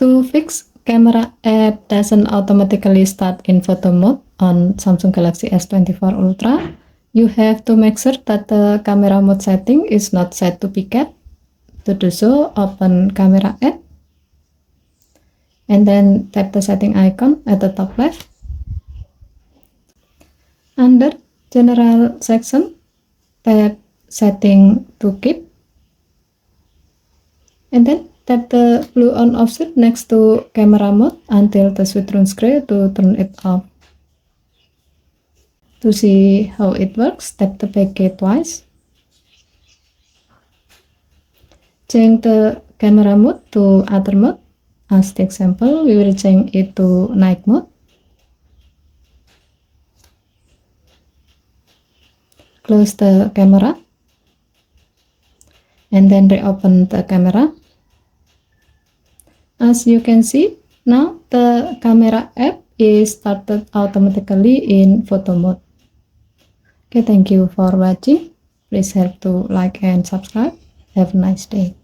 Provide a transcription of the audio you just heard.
To fix camera app doesn't automatically start in photo mode on Samsung Galaxy S24 Ultra, you have to make sure that the camera mode setting is not set to pickup. To do so, open camera app and then tap the setting icon at the top left. Under general section, tap setting to keep and then tap the blue on off switch next to camera mode until the switch turns gray to turn it off. To see how it works, tap the back key twice. Change the camera mode to other mode. As the example, we will change it to night mode. Close the camera and then reopen the camera. As you can see, now the camera app is started automatically in photo mode. Okay, thank you for watching. Please help to like and subscribe. Have a nice day.